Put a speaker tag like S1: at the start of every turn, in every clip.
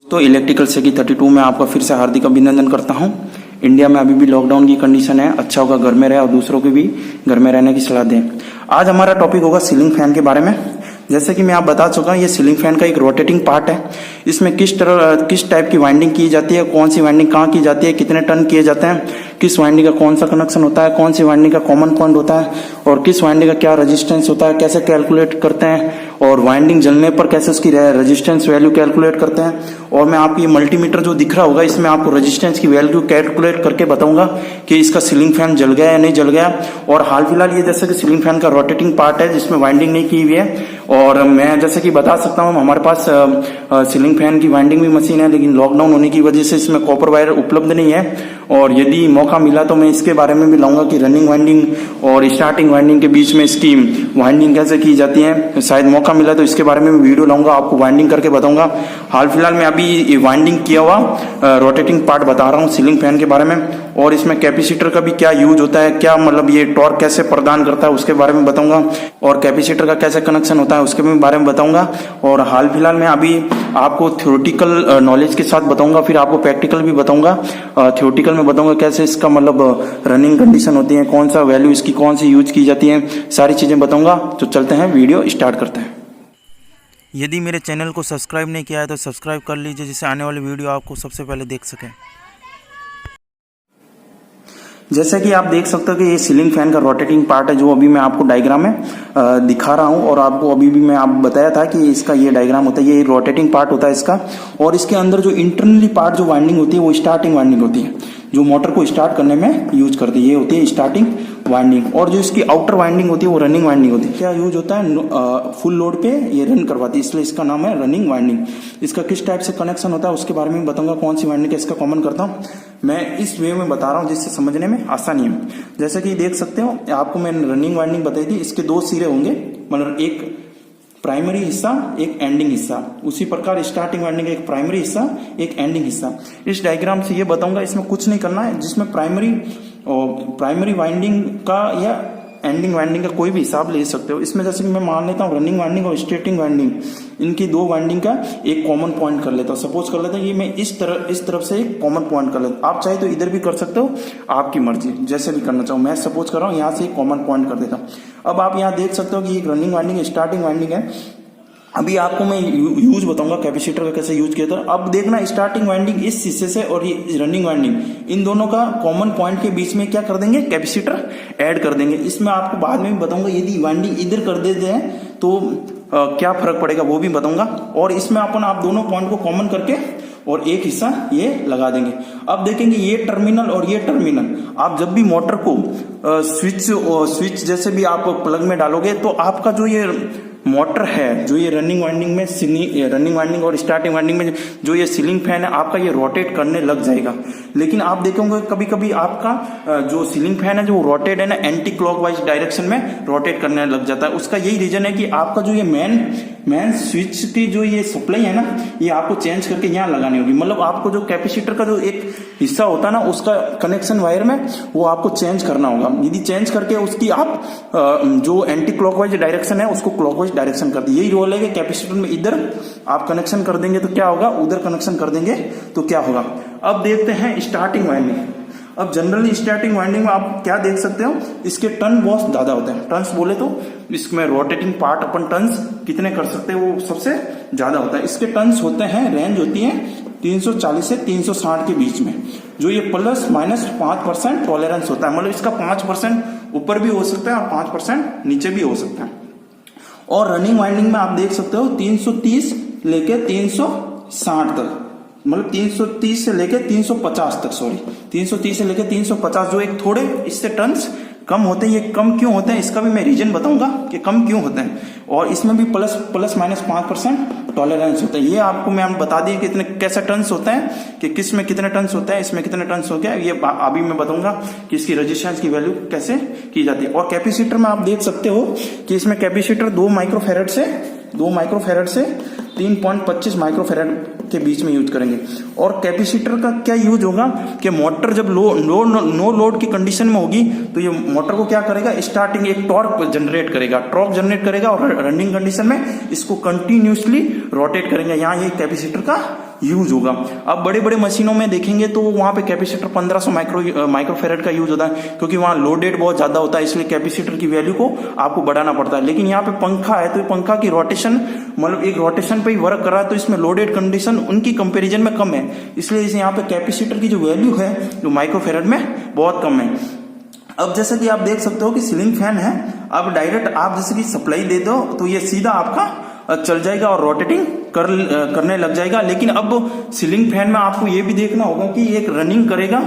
S1: तो इलेक्ट्रिकल सेकी 32 में आपका फिर से हार्दिक अभिनंदन करता हूं। इंडिया में अभी भी लॉकडाउन की कंडीशन है, अच्छा होगा घर में रहे और दूसरों को भी घर में रहने की सलाह दें। आज हमारा टॉपिक होगा सीलिंग फैन के बारे में। जैसे कि मैं आप बता चुका हूं, ये सीलिंग फैन का एक रोटेटिंग पार्ट है। इसमें किस टाइप की वाइंडिंग की जाती है, कौन सी वाइंडिंग कहाँ की जाती है, कितने टर्न किए जाते हैं, किस वाइंडिंग का कौन सा कनेक्शन होता है, कौन सी वाइंडिंग का कॉमन पॉइंट होता है और किस वाइंडिंग का क्या रेजिस्टेंस होता है, कैसे कैलकुलेट करते हैं और वाइंडिंग जलने पर कैसे उसकी रेजिस्टेंस वैल्यू कैलकुलेट करते हैं। और मैं आपको ये मल्टीमीटर जो दिख रहा होगा, इसमें आपको रेजिस्टेंस की वैल्यू कैलकुलेट करके बताऊंगा कि इसका सीलिंग फैन जल गया या नहीं जल गया। और हाल फिलहाल ये जैसे कि सीलिंग फैन का रोटेटिंग पार्ट है जिसमें वाइंडिंग नहीं की हुई है, और मैं जैसे कि बता सकता हूँ हमारे पास सीलिंग फैन की वाइंडिंग भी मशीन है, लेकिन लॉकडाउन होने की वजह से इसमें कॉपर वायर उपलब्ध नहीं है। और यदि मौका मिला तो मैं इसके बारे में भी लाऊंगा कि रनिंग वाइंडिंग और स्टार्टिंग वाइंडिंग के बीच में इसकी वाइंडिंग कैसे की जाती है। शायद मौका मिला तो इसके बारे में वीडियो लाऊंगा, आपको वाइंडिंग करके बताऊंगा। हाल फिलहाल मैं अभी वाइंडिंग किया हुआ रोटेटिंग पार्ट बता रहा हूँ सीलिंग फैन के बारे में, और इसमें कैपेसिटर का भी क्या यूज होता है, क्या मतलब ये टॉर्क कैसे प्रदान करता है उसके बारे में बताऊंगा, और कैपेसिटर का कैसे कनेक्शन होता है उसके बारे में बताऊंगा। और हाल फिलहाल मैं अभी आपको थ्योरेटिकल नॉलेज के साथ बताऊंगा, फिर आपको प्रैक्टिकल भी बताऊंगा। थ्योरेटिकल में बताऊंगा कैसे इसका मतलब रनिंग कंडीशन होती है, कौन सा वैल्यू इसकी कौन सी यूज की जाती है, सारी चीजें बताऊंगा। तो चलते हैं, वीडियो स्टार्ट करते हैं।
S2: यदि मेरे चैनल को सब्सक्राइब नहीं किया है तो सब्सक्राइब कर लीजिए, जिससे आने वाली वीडियो आपको सबसे पहले देख सकें।
S1: जैसे कि आप देख सकते हो कि ये सीलिंग फैन का रोटेटिंग पार्ट है, जो अभी मैं आपको डायग्राम में दिखा रहा हूं, और आपको अभी भी मैं आप बताया था कि इसका ये डायग्राम होता है, ये रोटेटिंग पार्ट होता है इसका। और इसके अंदर जो इंटरनली पार्ट जो वाइंडिंग होती है वो स्टार्टिंग वाइंडिंग होती है, जो मोटर को स्टार्ट करने में यूज करती है, ये होती है स्टार्टिंग वाइंडिंग। और जो इसकी आउटर वाइंडिंग होती है वो रनिंग वाइंडिंग होती है। क्या यूज होता है, फुल लोड पे ये रन करवाती है, इसलिए इसका नाम है रनिंग वाइंडिंग। इसका किस टाइप से कनेक्शन होता है उसके बारे में बताऊंगा, कौन सी वाइंडिंग इसका कॉमन करता हूँ। मैं इस वे में बता रहा हूँ जिससे समझने में आसानी है। जैसे कि देख सकते हो, आपको मैंने रनिंग वाइंडिंग बताई थी, इसके दो सिरे होंगे, मतलब एक प्राइमरी हिस्सा एक एंडिंग हिस्सा। उसी प्रकार स्टार्टिंग वाइंडिंग का एक प्राइमरी हिस्सा एक एंडिंग हिस्सा। इस डायग्राम से ये बताऊंगा, इसमें कुछ नहीं करना है, जिसमें प्राइमरी वाइंडिंग का या एंडिंग वाइंडिंग का कोई भी हिसाब ले सकते हो। इसमें जैसे कि मैं मान लेता हूँ रनिंग वाइंडिंग और स्टार्टिंग वाइंडिंग, इनकी दो वाइंडिंग का एक कॉमन पॉइंट कर लेता हूँ। सपोज कर लेता हूँ ये मैं इस तरफ से एक कॉमन पॉइंट कर लेता हूँ। आप चाहे तो इधर भी कर सकते हो, आपकी मर्जी, जैसे भी करना चाहो। मैं सपोज कर रहा हूँ यहाँ से एक कॉमन पॉइंट कर देता हूँ। अब आप यहाँ देख सकते हो कि एक रनिंग वाइंडिंग स्टार्टिंग वाइंडिंग है। अभी आपको मैं यूज बताऊंगा कैपेसिटर का कैसे यूज किया था। अब देखना, स्टार्टिंग वाइंडिंग इस हिस्से से और ये रनिंग वाइंडिंग, इन दोनों का कॉमन पॉइंट के बीच में क्या कर देंगे, कैपेसिटर ऐड कर देंगे। इसमें आपको बाद में भी बताऊंगा, यदि वाइंडिंग इधर कर देते हैं तो क्या फर्क पड़ेगा वो भी बताऊंगा। और इसमें आप दोनों पॉइंट को कॉमन करके और एक हिस्सा ये लगा देंगे। अब देखेंगे ये टर्मिनल और ये टर्मिनल, आप जब भी मोटर को स्विच जैसे भी आप प्लग में डालोगे तो आपका जो ये मोटर है, जो ये रनिंग वाइंडिंग में रनिंग वाइंडिंग और स्टार्टिंग वाइंडिंग में जो ये सीलिंग फैन है आपका, ये रोटेट करने लग जाएगा। लेकिन आप देखोगे कभी कभी आपका जो सीलिंग फैन है जो रोटेट है ना, एंटी क्लॉकवाइज डायरेक्शन में रोटेट करने लग जाता है। उसका यही रीजन है कि आपका जो ये मेन स्विच की जो ये सप्लाई है ना, ये आपको चेंज करके यहाँ लगानी होगी। मतलब आपको जो कैपेसिटर का जो एक हिस्सा होता है ना, उसका कनेक्शन वायर में वो आपको चेंज करना होगा। यदि चेंज करके उसकी आप जो एंटी क्लॉकवाइज डायरेक्शन है उसको क्लॉकवाइज डायरेक्शन कर दी। यही रोल है कि कैपेसिटर में इधर आप कनेक्शन कर देंगे तो क्या होगा, उधर कनेक्शन कर देंगे तो क्या होगा। अब देखते हैं स्टार्टिंग वाइंडिंग। अब जनरली स्टार्टिंग वाइंडिंग में आप क्या देख सकते हो, इसके टर्न बहुत ज्यादा होते हैं। टर्न्स बोले तो इसमें रोटेटिंग पार्ट अपन टर्न्स कितने कर सकते हैं वो सबसे ज्यादा होता है। इसके टर्न्स होते हैं, रेंज होती है 340 से 360 के बीच में। जो ये प्लस माइनस 5% टॉलरेंस होता है, मतलब इसका 5% ऊपर भी हो सकता है और 5% नीचे भी हो सकता है। और रनिंग वाइंडिंग में आप देख सकते हो 330 लेके 360 तक, मतलब 330 से लेके 350 तक, 330 से लेके 350, जो एक थोड़े इससे टर्न्स कम होते हैं। ये कम क्यों होते हैं इसका भी मैं रीजन बताऊंगा कि कम क्यों होते हैं। और इसमें भी प्लस माइनस 5% टॉलरेंस होता है। ये आपको मैं बता दिए कि इतने कैसे टर्न्स होते हैं, कि किस में कितने टर्न्स होते हैं, इसमें कितने टर्न्स हो गया, ये अभी मैं बताऊंगा कि इसकी रेजिस्टेंस की वैल्यू कैसे की जाती है। और कैपेसिटर में आप देख सकते हो कि इसमें कैपेसिटर 2 माइक्रोफेरेड से 3.25 माइक्रोफेरेड के बीच में यूज करेंगे। और कैपेसिटर का क्या यूज होगा कि मोटर जब नो लोड की कंडीशन में होगी तो ये मोटर को क्या करेगा, स्टार्टिंग एक टॉर्क जनरेट करेगा और रनिंग कंडीशन में इसको कंटिन्यूसली रोटेट करेंगे। यहाँ ये कैपेसिटर का यूज होगा। अब बड़े बड़े मशीनों में देखेंगे तो वहां पे कैपेसिटर 1500 माइक्रोफेरेड का यूज होता है, क्योंकि वहां लोड रेट बहुत ज्यादा होता है, इसलिए कैपेसिटर की वैल्यू को आपको बढ़ाना पड़ता है। लेकिन यहाँ पे पंखा है तो पंखा की रोटेशन मतलब एक रोटेशन पे ही वर्क कर रहा है, तो इसमें लोड रेट कंडीशन उनकी कंपेरिजन में कम है, इसलिए इसे यहाँ पे कैपेसिटर की जो वैल्यू है जो माइक्रोफेरेड में बहुत कम है। अब जैसे कि आप देख सकते हो कि सीलिंग फैन है, अब डायरेक्ट आप जैसे कि सप्लाई दे दो तो ये सीधा आपका चल जाएगा और रोटेटिंग करने लग जाएगा। लेकिन अब सीलिंग फैन में आपको ये भी देखना होगा कि एक रनिंग करेगा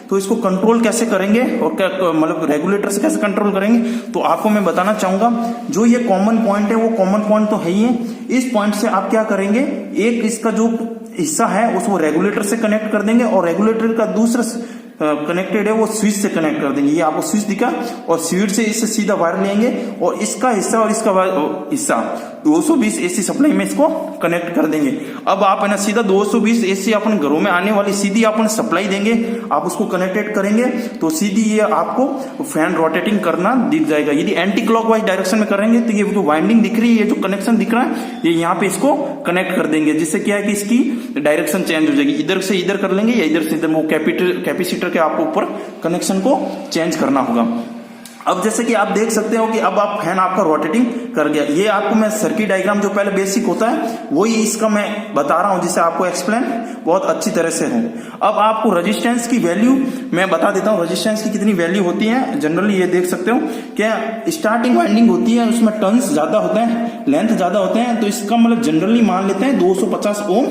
S1: तो इसको कंट्रोल कैसे करेंगे और क्या मतलब रेगुलेटर से कैसे कंट्रोल करेंगे, तो आपको मैं बताना चाहूंगा। जो ये कॉमन पॉइंट है वो कॉमन पॉइंट तो है ही है, इस पॉइंट से आप क्या करेंगे, एक इसका जो हिस्सा है उसको रेगुलेटर से कनेक्ट कर देंगे और रेगुलेटर का दूसरा कनेक्टेड है वो स्विच से कनेक्ट कर देंगे। ये आपको स्विच दिखा और स्विच से इससे सीधा वायर लेंगे और इसका हिस्सा और इसका हिस्सा 220 एसी सप्लाई में इसको कनेक्ट कर देंगे। अब आप है ना सीधा 220 एसी अपन घरों में आने वाली सीधी अपन सप्लाई देंगे, आप उसको कनेक्टेड करेंगे तो सीधी ये आपको फैन रोटेटिंग करना दिख जाएगा। यदि एंटी क्लॉकवाइज डायरेक्शन में करेंगे तो ये जो वाइंडिंग दिख रही है, ये जो कनेक्शन दिख रहा है, ये यहाँ पे इसको कनेक्ट कर देंगे, जिससे क्या है कि इसकी डायरेक्शन चेंज हो जाएगी, इधर से इधर कर लेंगे या इधर से इधर, वो कैपेसिटर के आपको ऊपर कनेक्शन को चेंज करना होगा। अब जैसे कि आप देख सकते हो कि अब आप फैन आपका रोटेटिंग कर गया। ये आपको मैं सर्किट डायग्राम जो पहले बेसिक होता है वही इसका मैं बता रहा हूं, जिससे आपको एक्सप्लेन बहुत अच्छी तरह से हो। अब आपको रेजिस्टेंस की वैल्यू मैं बता देता हूं, रेजिस्टेंस की कितनी वैल्यू होती है। जनरली ये देख सकते हो क्या स्टार्टिंग वाइंडिंग होती है उसमें टर्न्स ज्यादा होते हैं, लेंथ ज्यादा होते हैं, तो इसका मतलब जनरली मान लेते हैं 250 ओम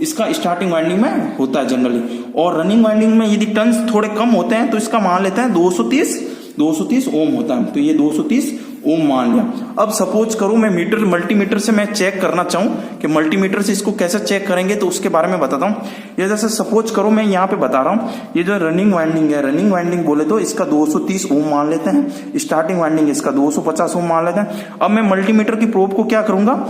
S1: इसका स्टार्टिंग वाइंडिंग में होता है जनरली। और रनिंग वाइंडिंग में यदि टर्न्स थोड़े कम होते हैं तो इसका मान लेते हैं 230 ओम होता है, तो ये 230 ओम मान लिया। अब सपोज करूं मैं मल्टीमीटर से मैं चेक करना चाहूं कि मल्टीमीटर से इसको कैसे चेक करेंगे, तो उसके बारे में बताता हूं। ये जैसे सपोज करो मैं यहाँ पे बता रहा हूं, ये जो रनिंग वाइंडिंग है, रनिंग वाइंडिंग बोले तो इसका 230 ओम मान लेते हैं, स्टार्टिंग वाइंडिंग इसका 250 ओम मान लेते हैं। अब मैं मल्टीमीटर की प्रोब को क्या करूंगा,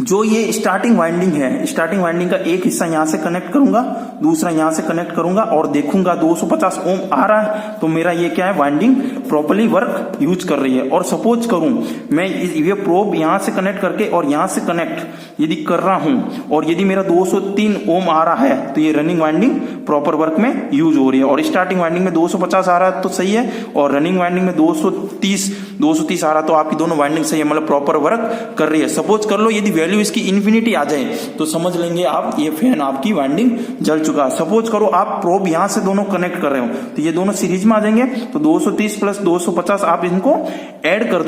S1: जो ये स्टार्टिंग वाइंडिंग है, स्टार्टिंग वाइंडिंग का एक हिस्सा यहां से कनेक्ट करूंगा, दूसरा यहां से कनेक्ट करूंगा और देखूंगा 250 ओम आ रहा है, तो मेरा ये क्या है, वाइंडिंग प्रॉपर्ली वर्क यूज कर रही है। और सपोज करूं मैं ये प्रोब यहां से कनेक्ट करके और यहां से कनेक्ट यदि कर रहा हूं और यदि मेरा 203 ओम आ रहा है, तो ये रनिंग वाइंडिंग प्रॉपर वर्क में यूज हो रही है। और स्टार्टिंग वाइंडिंग में 250 आ रहा है तो सही है, और रनिंग वाइंडिंग में 230 आ रहा है, तो आपकी दोनों वाइंडिंग सही है, मतलब प्रॉपर वर्क कर रही है। सपोज कर लो यदि वैल्यू इसकी इन्फिनिटी आ जाए तो समझ लेंगे आप ये फैन आपकी वाइंडिंग जल चुका। सपोज करो आप प्रोब यहां से दोनों कनेक्ट कर रहे हो तो ये दोनों सीरीज में आ जाएंगे, तो 230 प्लस 250 आप इनको ऐड कर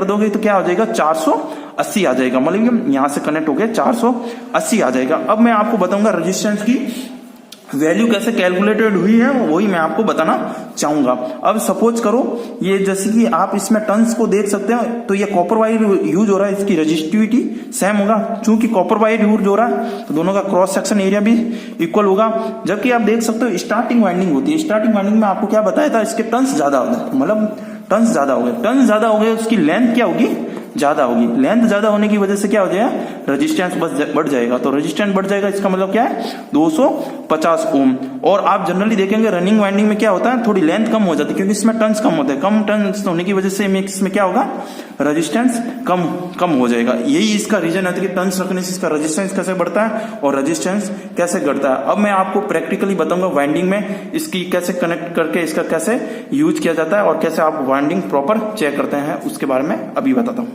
S1: दोगे तो क्या हो जाएगा, 480 आ जाएगा, मतलब यहां से कनेक्ट हो गया 480 आ जाएगा। अब मैं आपको बताऊंगा रेजिस्टेंस की वैल्यू कैसे कैलकुलेटेड हुई है, वही मैं आपको बताना चाहूंगा। अब सपोज करो ये जैसे कि आप इसमें टर्न्स को देख सकते हैं, तो ये कॉपर वायर यूज हो रहा है, इसकी रेजिस्टिविटी सेम होगा, चूंकि कॉपर वायर यूज हो रहा है तो दोनों का क्रॉस सेक्शन एरिया भी इक्वल होगा। जबकि आप देख सकते हो स्टार्टिंग वाइंडिंग होती है, स्टार्टिंग वाइंडिंग में आपको क्या बताया था, इसके टर्न्स ज्यादा होता है, मतलब टर्न्स ज्यादा हो गए, उसकी लेंथ क्या होगी, ज्यादा होगी। लेंथ ज्यादा होने की वजह से क्या हो जाएगा, रेजिस्टेंस बढ़ जाएगा, तो रेजिस्टेंस बढ़ जाएगा, इसका मतलब क्या है 250 ओम। और आप जनरली देखेंगे रनिंग वाइंडिंग में क्या होता है, थोड़ी लेंथ कम हो जाती है, क्योंकि इसमें टर्न्स कम होते हैं, कम टर्न्स होने की वजह से इसमें क्या होगा, रेजिस्टेंस कम हो जाएगा। यही इसका रीजन है कि टर्न्स रखने से इसका रेजिस्टेंस कैसे बढ़ता है और रेजिस्टेंस कैसे घटता है। अब मैं आपको प्रैक्टिकली बताऊंगा वाइंडिंग में इसकी कैसे कनेक्ट करके इसका कैसे यूज किया जाता है और कैसे आप वाइंडिंग प्रॉपर चेक करते हैं, उसके बारे में अभी बताता हूं।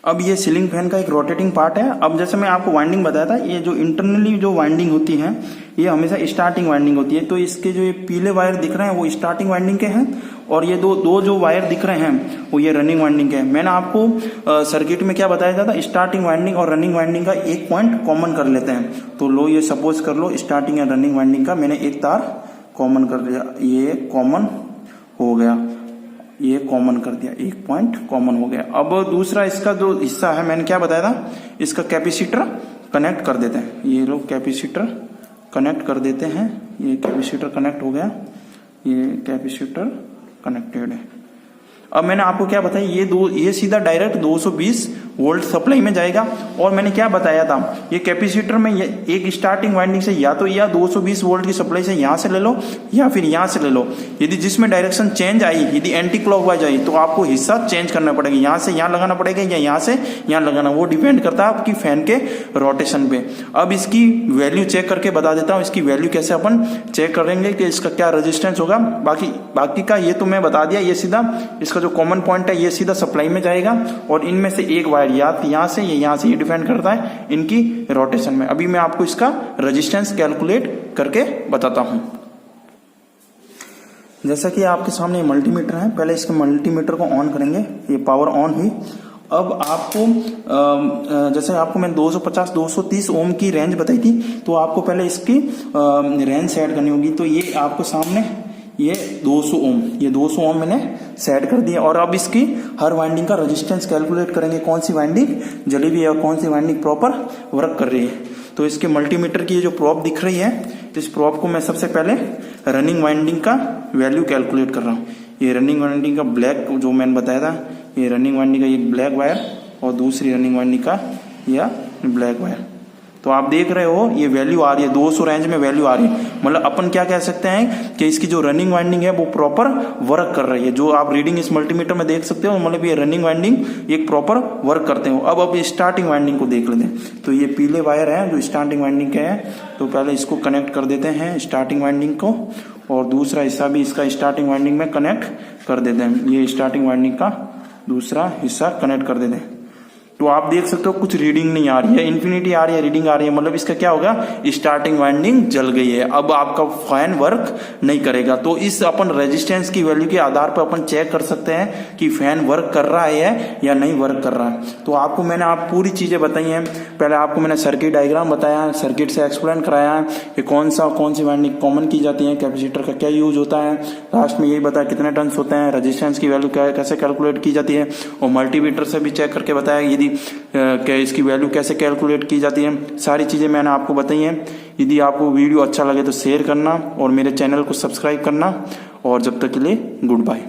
S1: अब ये सीलिंग फैन का एक रोटेटिंग पार्ट है। अब जैसे मैं आपको वाइंडिंग बताया था, ये जो इंटरनली जो वाइंडिंग होती है ये हमेशा स्टार्टिंग वाइंडिंग होती है, तो इसके जो ये पीले वायर दिख रहे हैं वो स्टार्टिंग वाइंडिंग के हैं, और ये दो जो वायर दिख रहे हैं वो ये रनिंग वाइंडिंग के हैं। मैंने आपको सर्किट में क्या बताया था, स्टार्टिंग वाइंडिंग और रनिंग वाइंडिंग का एक पॉइंट कॉमन कर लेते हैं। तो लो ये सपोज कर लो स्टार्टिंग या रनिंग वाइंडिंग का मैंने एक तार कॉमन कर लिया, ये कॉमन हो गया, ये कॉमन कर दिया, एक पॉइंट कॉमन हो गया। अब दूसरा इसका जो हिस्सा है मैंने क्या बताया था, इसका कैपेसिटर कनेक्ट कर देते हैं, ये लोग कैपेसिटर कनेक्ट कर देते हैं, ये कैपेसिटर कनेक्ट हो गया, ये कैपेसिटर कनेक्टेड है। अब मैंने आपको क्या बताया, ये सीधा डायरेक्ट 220 वोल्ट सप्लाई में जाएगा। और मैंने क्या बताया था, ये कैपेसिटर में एक स्टार्टिंग वाइंडिंग से या 220 वोल्ट की सप्लाई से यहाँ से ले लो या फिर यहाँ से ले लो। यदि जिसमें डायरेक्शन चेंज आई, यदि एंटी क्लॉकवाइज आई, तो आपको हिस्सा चेंज करना पड़ेगा, यहाँ से यहाँ लगाना पड़ेगा या यहाँ से यहाँ लगाना, वो डिपेंड करता है आपकी फैन के रोटेशन पे। अब इसकी वैल्यू चेक करके बता देता हूँ, इसकी वैल्यू कैसे अपन चेक करेंगे कि इसका क्या रेजिस्टेंस होगा। बाकी का ये तो मैं बता दिया, ये सीधा इसका जो कॉमन पॉइंट है ये सीधा सप्लाई में जाएगा और इनमें से एक वायर या यहाँ से या यहाँ से, ये डिपेंड करता है इनकी रोटेशन में। अभी मैं आपको इसका रेजिस्टेंस कैलकुलेट करके बताता हूँ। जैसा कि आपके सामने मल्टीमीटर है, पहले इसके मल्टीमीटर को ऑन करेंगे, ये पावर ऑन हुई। अब आपको जैसे आपको मैं 250-230 ओम की रेंज बताई थी, तो आपको पहले इसकी रेंज सेट करनी होगी। तो ये आपको सामने ये 200 ओम मैंने सेट कर दिया। और अब इसकी हर वाइंडिंग का रेजिस्टेंस कैलकुलेट करेंगे, कौन सी वाइंडिंग जली हुई है और कौन सी वाइंडिंग प्रॉपर वर्क कर रही है। तो इसके मल्टीमीटर की ये जो प्रोब दिख रही है, इस प्रोब को मैं सबसे पहले रनिंग वाइंडिंग का वैल्यू कैलकुलेट कर रहा हूँ। ये रनिंग वाइंडिंग का ब्लैक जो मैंने बताया था, ये रनिंग वाइंडिंग का ये ब्लैक वायर और दूसरी रनिंग वाइंडिंग का यह ब्लैक वायर। तो आप देख रहे हो ये वैल्यू आ रही है, 200 रेंज में वैल्यू आ रही है। मतलब अपन क्या कह सकते हैं कि इसकी जो रनिंग वाइंडिंग है वो प्रॉपर वर्क कर रही है। जो आप रीडिंग इस मल्टीमीटर में देख सकते हो, मतलब ये रनिंग वाइंडिंग एक प्रॉपर वर्क करते हो। अब स्टार्टिंग वाइंडिंग को देख लेते हैं। तो ये पीले वायर है जो स्टार्टिंग वाइंडिंग के है, तो पहले इसको कनेक्ट कर देते हैं स्टार्टिंग वाइंडिंग को, और दूसरा हिस्सा भी इसका स्टार्टिंग वाइंडिंग में कनेक्ट कर देते हैं। ये स्टार्टिंग वाइंडिंग का दूसरा हिस्सा कनेक्ट कर देते हैं। तो आप देख सकते हो कुछ रीडिंग नहीं आ रही है, इन्फिनिटी आ रही है, रीडिंग आ रही है, मतलब इसका क्या होगा, स्टार्टिंग वाइंडिंग जल गई है। अब आपका फैन वर्क नहीं करेगा। तो इस अपन रेजिस्टेंस की वैल्यू के आधार पर अपन चेक कर सकते हैं कि फैन वर्क कर रहा है या नहीं वर्क कर रहा है। तो आपको मैंने पूरी चीजें बताई हैं। पहले आपको मैंने सर्किट डायग्राम बताया, सर्किट से एक्सप्लेन कराया है कि कौन सी वाइंडिंग कॉमन की जाती है, कैपेसिटर का क्या यूज होता है। लास्ट में यही बताया कितने टर्न्स होते हैं, रेजिस्टेंस की वैल्यू कैसे कैलकुलेट की जाती है, और मल्टीमीटर से भी चेक करके बताया यदि क्या इसकी वैल्यू कैसे कैलकुलेट की जाती है। सारी चीजें मैंने आपको बताई हैं। यदि आपको वीडियो अच्छा लगे तो शेयर करना और मेरे चैनल को सब्सक्राइब करना। और जब तक के लिए गुड बाय।